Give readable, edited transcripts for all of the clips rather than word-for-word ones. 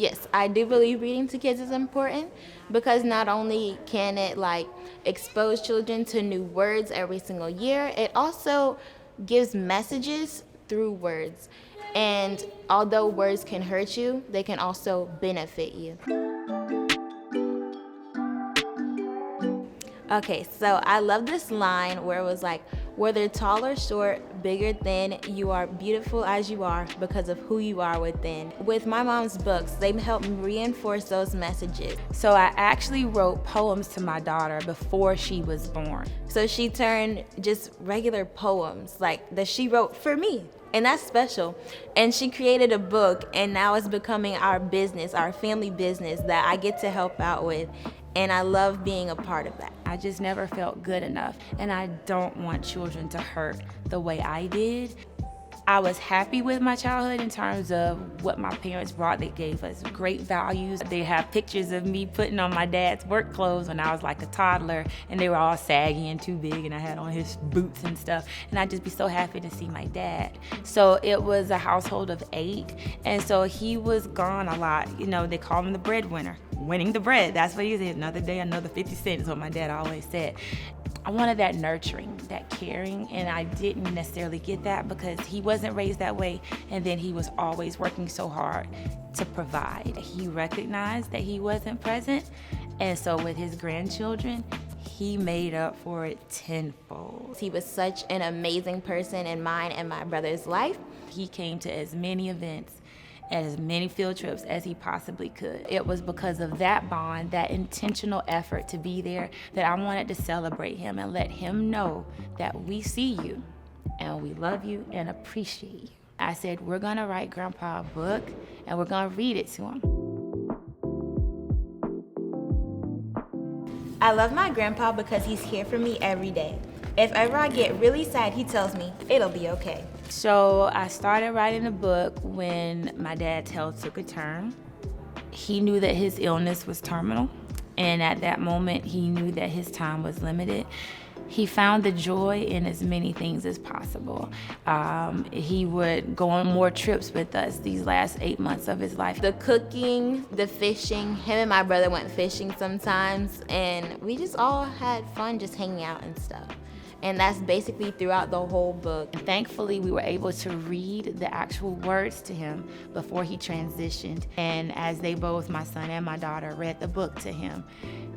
Yes, I do believe reading to kids is important because not only can it like expose children to new words every single year, it also gives messages through words. And although words can hurt you, they can also benefit you. Okay, so I love this line where it was like, whether tall or short, big or thin, you are beautiful as you are because of who you are within. With my mom's books, they help me reinforce those messages. So I actually wrote poems to my daughter before she was born. So she turned just regular poems like that she wrote for me. And that's special. And she created a book, and now it's becoming our business, our family business that I get to help out with. And I love being a part of that. I just never felt good enough, and I don't want children to hurt the way I did. I was happy with my childhood in terms of what my parents brought. They gave us great values. They have pictures of me putting on my dad's work clothes when I was like a toddler, and they were all saggy and too big, and I had on his boots and stuff, and I'd just be so happy to see my dad. So it was a household of 8, and so he was gone a lot. You know, they call him the breadwinner, winning the bread. That's what he said. Another day, another 50 cents is what my dad always said. I wanted that nurturing, that caring, and I didn't necessarily get that because he wasn't raised that way, and then he was always working so hard to provide. He recognized that he wasn't present, and so with his grandchildren, he made up for it tenfold. He was such an amazing person in mine and my brother's life. He came to as many events, as many field trips as he possibly could. It was because of that bond, that intentional effort to be there, that I wanted to celebrate him and let him know that we see you and we love you and appreciate you. I said, we're gonna write Grandpa a book and we're gonna read it to him. I love my grandpa because he's here for me every day. If ever I get really sad, he tells me it'll be okay. So I started writing a book when my dad's health took a turn. He knew that his illness was terminal, and at that moment, he knew that his time was limited. He found the joy in as many things as possible. He would go on more trips with us these last 8 months of his life. The cooking, the fishing, him and my brother went fishing sometimes, and we just all had fun just hanging out and stuff. And that's basically throughout the whole book. And thankfully, we were able to read the actual words to him before he transitioned. And as they both, my son and my daughter, read the book to him,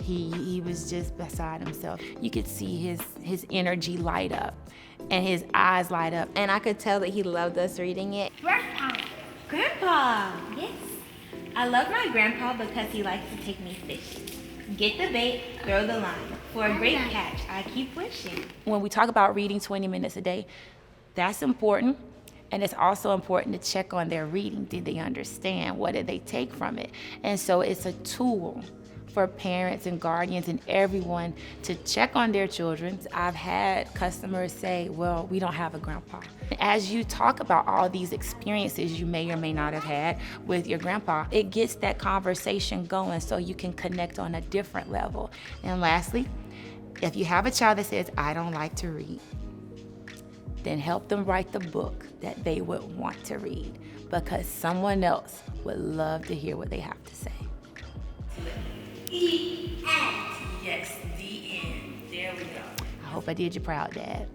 he was just beside himself. You could see his energy light up and his eyes light up. And I could tell that he loved us reading it. Grandpa, yes. I love my grandpa because he likes to take me fishing. Get the bait, throw the line. For a great catch, I keep wishing. When we talk about reading 20 minutes a day, that's important. And it's also important to check on their reading. Did they understand? What did they take from it? And so it's a tool for parents and guardians and everyone to check on their children. I've had customers say, well, we don't have a grandpa. As you talk about all these experiences you may or may not have had with your grandpa, it gets that conversation going so you can connect on a different level. And lastly, if you have a child that says, I don't like to read, then help them write the book that they would want to read, because someone else would love to hear what they have to say. The end. Yes, the end. There we go. I hope I did you proud, Dad.